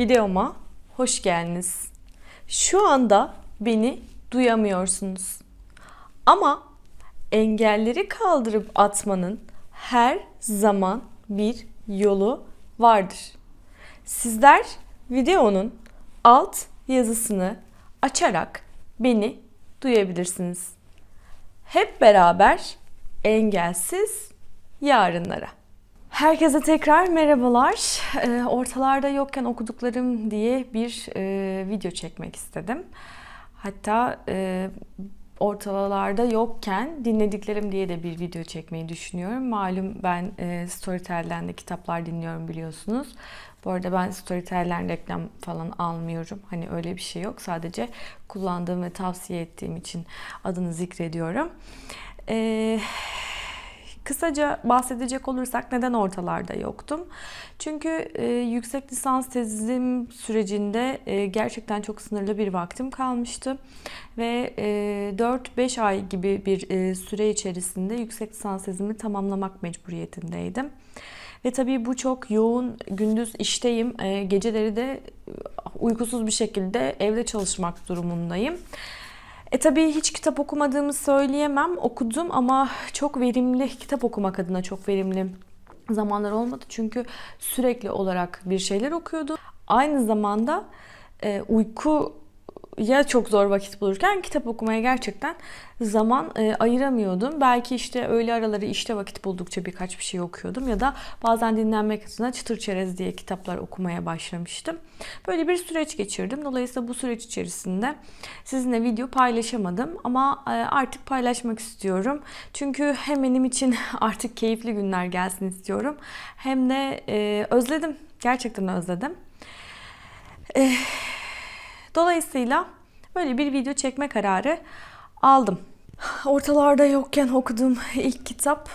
Videoma hoş geldiniz. Şu anda beni duyamıyorsunuz. Ama engelleri kaldırıp atmanın her zaman bir yolu vardır. Sizler videonun alt yazısını açarak beni duyabilirsiniz. Hep beraber engelsiz yarınlara. Herkese tekrar merhabalar. Ortalarda yokken okuduklarım diye bir video çekmek istedim. Hatta ortalarda yokken dinlediklerim diye de bir video çekmeyi düşünüyorum. Malum ben Storytel'den de kitaplar dinliyorum biliyorsunuz. Bu arada ben Storytel'den reklam falan almıyorum. Hani öyle bir şey yok. Sadece kullandığım ve tavsiye ettiğim için adını zikrediyorum. Kısaca bahsedecek olursak neden ortalarda yoktum? Çünkü yüksek lisans tezim sürecinde gerçekten çok sınırlı bir vaktim kalmıştı. Ve 4-5 ay gibi bir süre içerisinde yüksek lisans tezimi tamamlamak mecburiyetindeydim. Ve tabii bu çok yoğun, gündüz işteyim, geceleri de uykusuz bir şekilde evde çalışmak durumundayım. Tabii hiç kitap okumadığımı söyleyemem. Okudum ama çok verimli, kitap okumak adına çok verimli zamanlar olmadı. Çünkü sürekli olarak bir şeyler okuyordum. Aynı zamanda uykuya çok zor vakit bulurken kitap okumaya gerçekten zaman ayıramıyordum. Belki işte öğle araları işte vakit buldukça birkaç bir şey okuyordum ya da bazen dinlenmek adına Çıtır Çerez diye kitaplar okumaya başlamıştım. Böyle bir süreç geçirdim. Dolayısıyla bu süreç içerisinde sizinle video paylaşamadım ama artık paylaşmak istiyorum. Çünkü hem benim için artık keyifli günler gelsin istiyorum. Hem de özledim. Gerçekten özledim. Dolayısıyla böyle bir video çekme kararı aldım. Ortalarda yokken okuduğum ilk kitap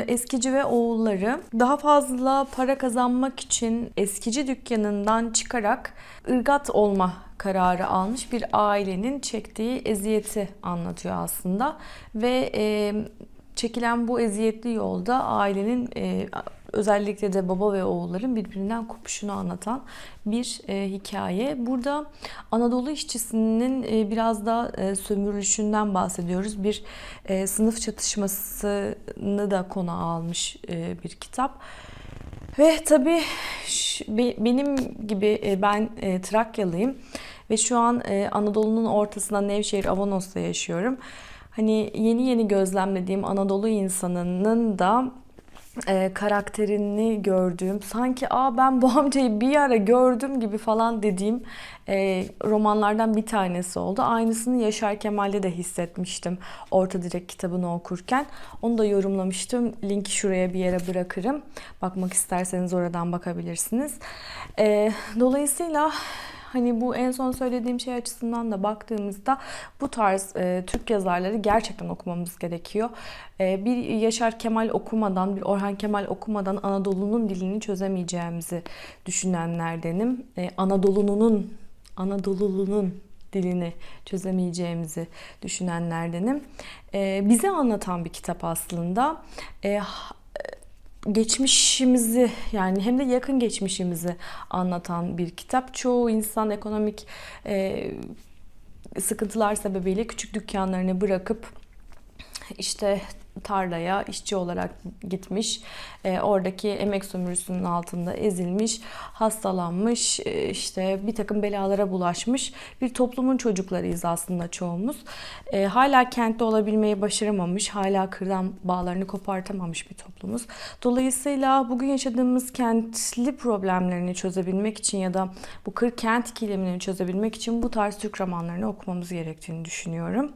Eskici ve Oğulları. Daha fazla para kazanmak için eskici dükkanından çıkarak ırgat olma kararı almış bir ailenin çektiği eziyeti anlatıyor aslında. Ve çekilen bu eziyetli yolda ailenin özellikle de baba ve oğulların birbirinden kopuşunu anlatan bir hikaye. Burada Anadolu işçisinin biraz da sömürülüşünden bahsediyoruz. Bir sınıf çatışmasını da konu almış bir kitap. Ve tabii benim gibi ben Trakyalıyım ve şu an Anadolu'nun ortasında Nevşehir Avanos'ta yaşıyorum. Hani yeni yeni gözlemlediğim Anadolu insanının da karakterini gördüğüm, sanki ben bu amcayı bir ara gördüm gibi falan dediğim romanlardan bir tanesi oldu. Aynısını Yaşar Kemal'de de hissetmiştim Orta Direk kitabını okurken. Onu da yorumlamıştım. Linki şuraya bir yere bırakırım. Bakmak isterseniz oradan bakabilirsiniz. Dolayısıyla hani bu en son söylediğim şey açısından da baktığımızda bu tarz Türk yazarları gerçekten okumamız gerekiyor. Bir Yaşar Kemal okumadan, bir Orhan Kemal okumadan Anadolu'nun dilini çözemeyeceğimizi düşünenlerdenim. Anadolu'nun dilini çözemeyeceğimizi düşünenlerdenim. Bize anlatan bir kitap aslında. Geçmişimizi, yani hem de yakın geçmişimizi anlatan bir kitap. Çoğu insan ekonomik sıkıntılar sebebiyle küçük dükkanlarını bırakıp işte tarlaya işçi olarak gitmiş, oradaki emek sömürüsünün altında ezilmiş, hastalanmış, işte bir takım belalara bulaşmış bir toplumun çocuklarıyız aslında çoğumuz. Hala kentte olabilmeyi başaramamış, hala kırdan bağlarını kopartamamış bir toplumuz. Dolayısıyla bugün yaşadığımız kentli problemlerini çözebilmek için ya da bu kır kent ikilemini çözebilmek için bu tarz Türk romanlarını okumamız gerektiğini düşünüyorum.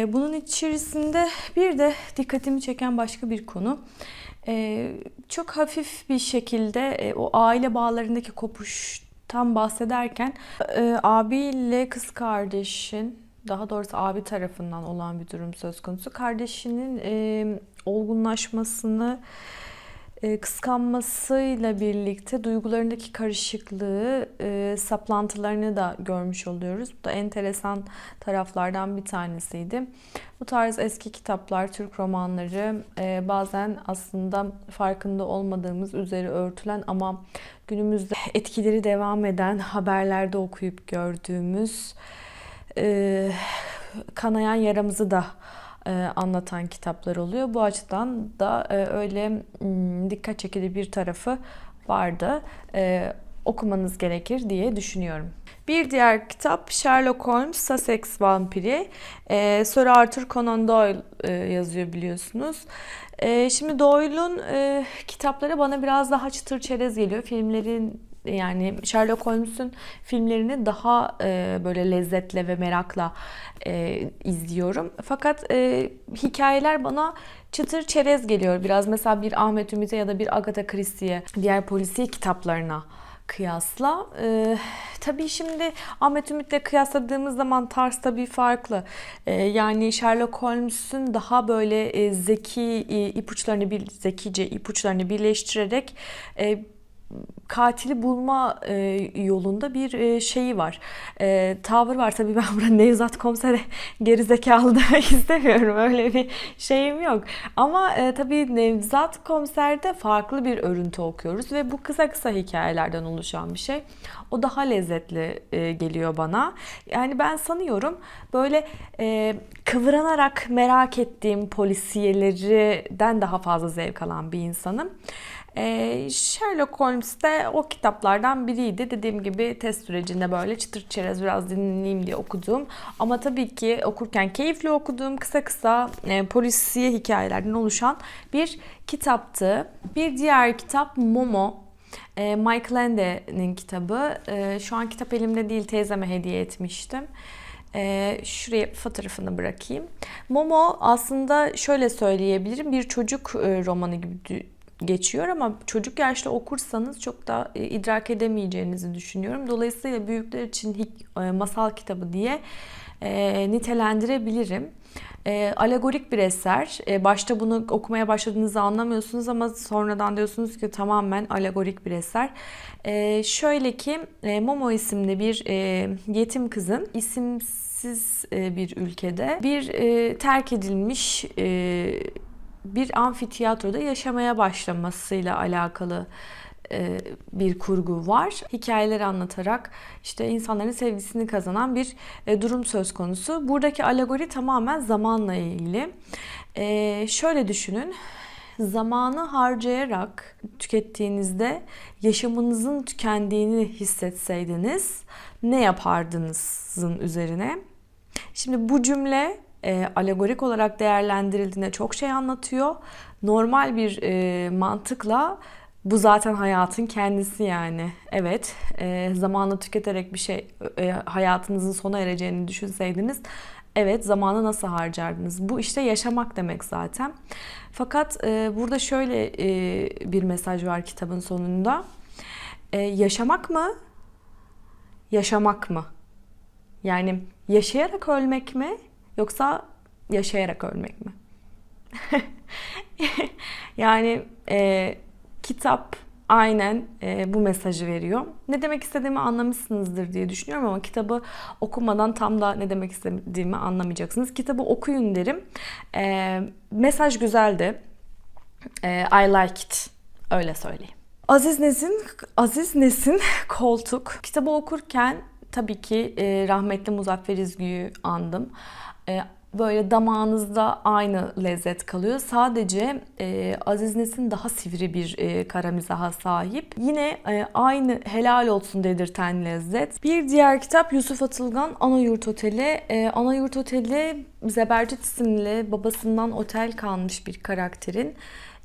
Bunun içerisinde bir de dikkatimi çeken başka bir konu. Çok hafif bir şekilde o aile bağlarındaki kopuştan bahsederken abiyle kız kardeşin, daha doğrusu abi tarafından olan bir durum söz konusu. Kardeşinin olgunlaşmasını kıskanmasıyla birlikte duygularındaki karışıklığı, saplantılarını da görmüş oluyoruz. Bu da enteresan taraflardan bir tanesiydi. Bu tarz eski kitaplar, Türk romanları bazen aslında farkında olmadığımız, üzeri örtülen ama günümüzde etkileri devam eden, haberlerde okuyup gördüğümüz, kanayan yaramızı da anlatan kitaplar oluyor. Bu açıdan da öyle dikkat çekici bir tarafı vardı. Okumanız gerekir diye düşünüyorum. Bir diğer kitap Sherlock Holmes, Sussex Vampiri. Sir Arthur Conan Doyle yazıyor biliyorsunuz. Şimdi Doyle'un kitapları bana biraz daha çıtır çerez geliyor. Yani Sherlock Holmes'un filmlerini daha böyle lezzetle ve merakla izliyorum. Fakat hikayeler bana çıtır çerez geliyor biraz. Mesela bir Ahmet Ümit'e ya da bir Agatha Christie'ye, diğer polisiye kitaplarına kıyasla. Tabii şimdi Ahmet Ümit'le kıyasladığımız zaman tarz tabii farklı. Yani Sherlock Holmes'un daha böyle zekice ipuçlarını birleştirerek katili bulma yolunda bir şeyi var. Tavır var. Tabii ben burada Nevzat Komiser'e gerizekalı demek istemiyorum. Öyle bir şeyim yok. Ama tabii Nevzat Komiser'de farklı bir örüntü okuyoruz ve bu kısa kısa hikayelerden oluşan bir şey. O daha lezzetli geliyor bana. Yani ben sanıyorum böyle kıvranarak merak ettiğim polisiyelerden daha fazla zevk alan bir insanım. Sherlock Holmes de o kitaplardan biriydi. Dediğim gibi test sürecinde böyle çıtır çerez biraz dinleyeyim diye okuduğum ama tabii ki okurken keyifli okuduğum kısa kısa polisiye hikayelerden oluşan bir kitaptı. Bir diğer kitap Momo. Mike Lande'nin kitabı. Şu an kitap elimde değil, teyzeme hediye etmiştim. Şuraya fotoğrafını bırakayım. Momo aslında şöyle söyleyebilirim, bir çocuk romanı gibi geçiyor ama çocuk yaşta okursanız çok da idrak edemeyeceğinizi düşünüyorum. Dolayısıyla büyükler için masal kitabı diye nitelendirebilirim. Alegorik bir eser. Başta bunu okumaya başladığınızda anlamıyorsunuz ama sonradan diyorsunuz ki tamamen alegorik bir eser. Şöyle ki Momo isimli bir yetim kızın isimsiz bir ülkede bir terk edilmiş bir amfiteyatroda yaşamaya başlamasıyla alakalı bir kurgu var. Hikayeleri anlatarak işte insanların sevgisini kazanan bir durum söz konusu. Buradaki alegori tamamen zamanla ilgili. Şöyle düşünün. Zamanı harcayarak tükettiğinizde yaşamınızın tükendiğini hissetseydiniz ne yapardınızın üzerine. Şimdi bu cümle alegorik olarak değerlendirildiğinde çok şey anlatıyor. Normal bir mantıkla bu zaten hayatın kendisi yani. Evet, zamanı tüketerek bir şey hayatınızın sona ereceğini düşünseydiniz, evet, zamanı nasıl harcardınız? Bu işte yaşamak demek zaten. Fakat burada şöyle bir mesaj var kitabın sonunda. Yaşamak mı? Yaşamak mı? Yani yaşayarak ölmek mi? Yoksa yaşayarak ölmek mi? Yani kitap aynen bu mesajı veriyor. Ne demek istediğimi anlamışsınızdır diye düşünüyorum ama kitabı okumadan tam da ne demek istediğimi anlamayacaksınız. Kitabı okuyun derim. Mesaj güzeldi. I like it. Öyle söyleyeyim. Aziz Nesin Koltuk. Kitabı okurken tabii ki rahmetli Muzaffer İzgü'yü andım. Böyle damağınızda aynı lezzet kalıyor. Sadece Aziz Nesin daha sivri bir kara mizaha sahip. Yine aynı helal olsun dedirten lezzet. Bir diğer kitap Yusuf Atılgan Anayurt Oteli. Anayurt Oteli Zebercet isimli babasından otel kalmış bir karakterin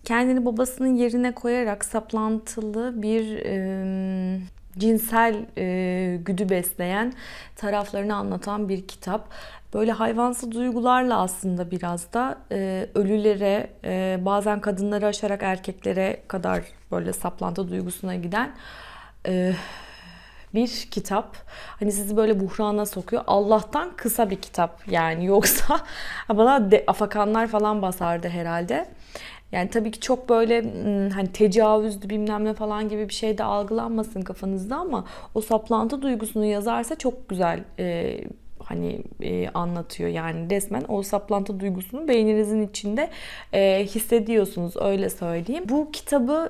kendini babasının yerine koyarak saplantılı bir cinsel güdü besleyen taraflarını anlatan bir kitap. Böyle hayvansı duygularla aslında biraz da ölülere, bazen kadınları aşarak erkeklere kadar böyle saplantı duygusuna giden bir kitap. Hani sizi böyle buhrana sokuyor. Allah'tan kısa bir kitap yani, yoksa bana afakanlar falan basardı herhalde. Yani tabii ki çok böyle hani tecavüzdü bilmem ne falan gibi bir şey de algılanmasın kafanızda ama o saplantı duygusunu yazarsa çok güzel anlatıyor. Yani resmen o saplantı duygusunu beyninizin içinde hissediyorsunuz, öyle söyleyeyim. Bu kitabı,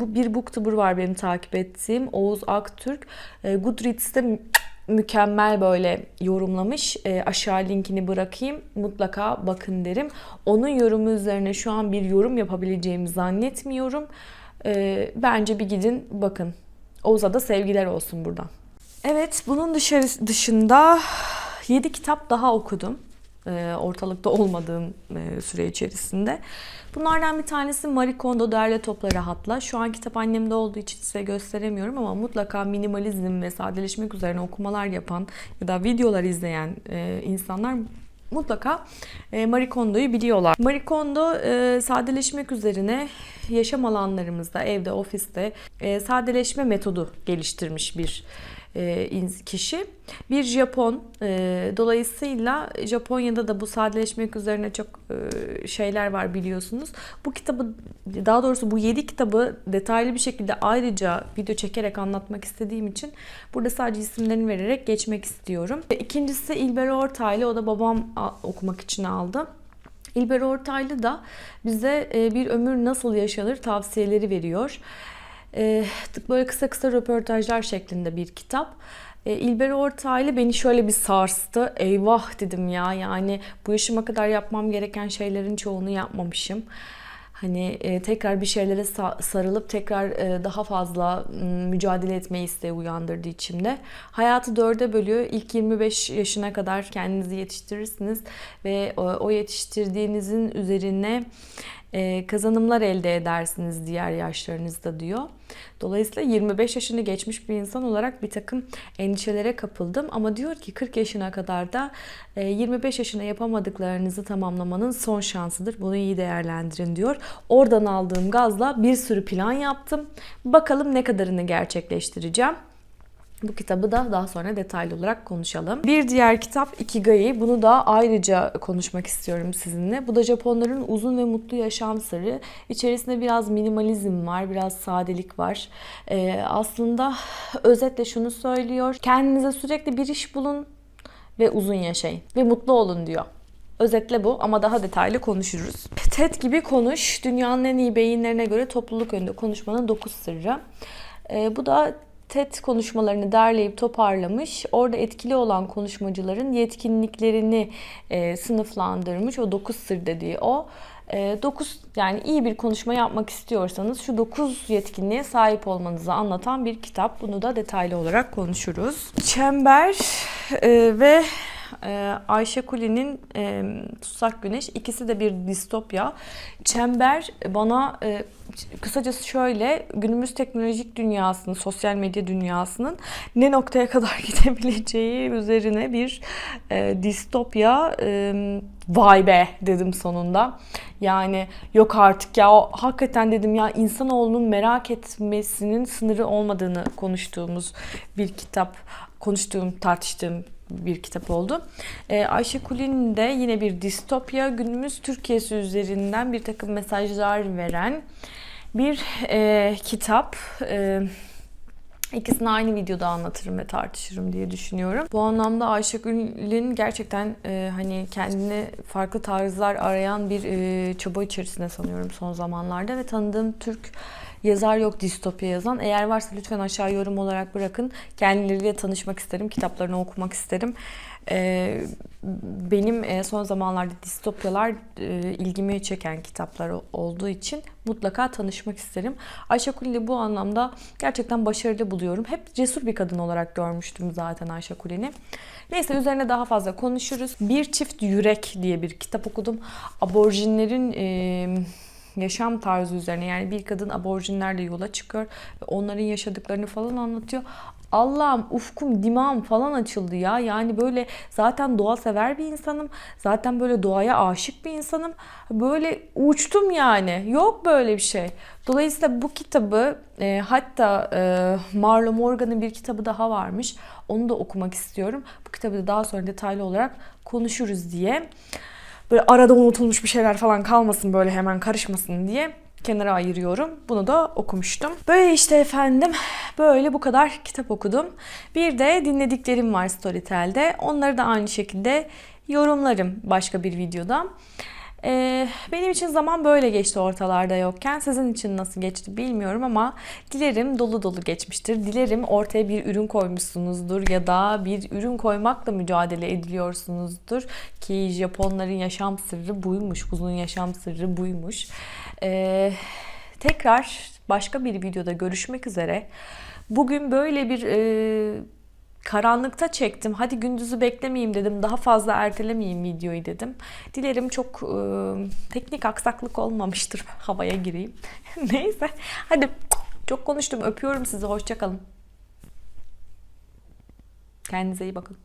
bu bir booktuber var benim takip ettiğim, Oğuz Aktürk. Goodreads'te mükemmel böyle yorumlamış. Aşağı linkini bırakayım. Mutlaka bakın derim. Onun yorumu üzerine şu an bir yorum yapabileceğimi zannetmiyorum. Bence bir gidin bakın. Oğuz'a da sevgiler olsun buradan. Evet, bunun dışında 7 kitap daha okudum. Ortalıkta olmadığım süre içerisinde. Bunlardan bir tanesi Marie Kondo Derle Topla Rahatla. Şu an kitap annemde olduğu için size gösteremiyorum ama mutlaka minimalizm ve sadeleşmek üzerine okumalar yapan ya da videolar izleyen insanlar mutlaka Marie Kondo'yu biliyorlar. Marie Kondo sadeleşmek üzerine yaşam alanlarımızda, evde, ofiste sadeleşme metodu geliştirmiş bir kişi. Bir Japon. Dolayısıyla Japonya'da da bu sadeleşmek üzerine çok şeyler var biliyorsunuz. Bu kitabı, daha doğrusu bu 7 kitabı detaylı bir şekilde ayrıca video çekerek anlatmak istediğim için burada sadece isimlerini vererek geçmek istiyorum. İkincisi İlber Ortaylı. O da babam okumak için aldı. İlber Ortaylı da bize bir ömür nasıl yaşanır tavsiyeleri veriyor. Böyle kısa kısa röportajlar şeklinde bir kitap. İlber Ortaylı beni şöyle bir sarstı. Eyvah dedim ya, yani bu yaşıma kadar yapmam gereken şeylerin çoğunu yapmamışım. Hani tekrar bir şeylere sarılıp tekrar daha fazla mücadele etmeyi isteği uyandırdı içimde. Hayatı 4'e bölüyor. İlk 25 yaşına kadar kendinizi yetiştirirsiniz ve o yetiştirdiğinizin üzerine kazanımlar elde edersiniz diğer yaşlarınızda diyor. Dolayısıyla 25 yaşını geçmiş bir insan olarak bir takım endişelere kapıldım. Ama diyor ki 40 yaşına kadar da 25 yaşına yapamadıklarınızı tamamlamanın son şansıdır. Bunu iyi değerlendirin diyor. Oradan aldığım gazla bir sürü plan yaptım. Bakalım ne kadarını gerçekleştireceğim. Bu kitabı da daha sonra detaylı olarak konuşalım. Bir diğer kitap Ikigai. Bunu da ayrıca konuşmak istiyorum sizinle. Bu da Japonların uzun ve mutlu yaşam sırrı. İçerisinde biraz minimalizm var, biraz sadelik var. Aslında özetle şunu söylüyor. Kendinize sürekli bir iş bulun ve uzun yaşayın ve mutlu olun diyor. Özetle bu ama daha detaylı konuşuruz. TED gibi konuş. Dünyanın en iyi beyinlerine göre topluluk önünde konuşmanın 9 sırrı. Bu da TED konuşmalarını derleyip toparlamış. Orada etkili olan konuşmacıların yetkinliklerini sınıflandırmış. O 9 sır dediği o. 9, yani iyi bir konuşma yapmak istiyorsanız şu 9 yetkinliğe sahip olmanızı anlatan bir kitap. Bunu da detaylı olarak konuşuruz. Çember ve Ayşe Kuli'nin Tutsak Güneş, ikisi de bir distopya. Çember bana kısacası şöyle, günümüz teknolojik dünyasının, sosyal medya dünyasının ne noktaya kadar gidebileceği üzerine bir distopya. Vay be dedim sonunda. Yani yok artık ya, hakikaten dedim ya, insanoğlunun merak etmesinin sınırı olmadığını konuştuğumuz bir kitap, tartıştığım bir kitap oldu. Ayşe Kulin'in de yine bir distopya, günümüz Türkiye'si üzerinden bir takım mesajlar veren bir kitap. İkisini aynı videoda anlatırım ve tartışırım diye düşünüyorum. Bu anlamda Ayşegül'ün gerçekten hani kendine farklı tarzlar arayan bir çaba içerisinde sanıyorum son zamanlarda ve tanıdığım Türk yazar yok distopya yazan. Eğer varsa lütfen aşağı yorum olarak bırakın. Kendileriyle tanışmak isterim, kitaplarını okumak isterim. Benim son zamanlarda distopyalar ilgimi çeken kitaplar olduğu için mutlaka tanışmak isterim. Ayşe ile bu anlamda gerçekten başarılı buluyorum. Hep cesur bir kadın olarak görmüştüm zaten Ayşe Kulin'i. Neyse, üzerine daha fazla konuşuruz. Bir Çift Yürek diye bir kitap okudum. Aborjinlerin yaşam tarzı üzerine, yani bir kadın aborjinlerle yola çıkıyor ve onların yaşadıklarını falan anlatıyor. Allah'ım, ufkum, dimağım falan açıldı ya. Yani böyle zaten doğa sever bir insanım. Zaten böyle doğaya aşık bir insanım. Böyle uçtum yani. Yok böyle bir şey. Dolayısıyla bu kitabı hatta Marlo Morgan'ın bir kitabı daha varmış. Onu da okumak istiyorum. Bu kitabı da daha sonra detaylı olarak konuşuruz diye böyle arada unutulmuş bir şeyler falan kalmasın, böyle hemen karışmasın diye kenara ayırıyorum. Bunu da okumuştum. Böyle işte efendim, böyle bu kadar kitap okudum. Bir de dinlediklerim var Storytel'de. Onları da aynı şekilde yorumlarım başka bir videoda. Benim için zaman böyle geçti ortalarda yokken. Sizin için nasıl geçti bilmiyorum ama dilerim dolu dolu geçmiştir. Dilerim ortaya bir ürün koymuşsunuzdur ya da bir ürün koymakla mücadele ediliyorsunuzdur. Ki Japonların yaşam sırrı buymuş. Uzun yaşam sırrı buymuş. Tekrar başka bir videoda görüşmek üzere. Bugün böyle bir karanlıkta çektim. Hadi gündüzü beklemeyeyim dedim. Daha fazla ertelemeyeyim videoyu dedim. Dilerim çok teknik aksaklık olmamıştır. Havaya gireyim. Neyse. Hadi çok konuştum. Öpüyorum sizi. Hoşça kalın. Kendinize iyi bakın.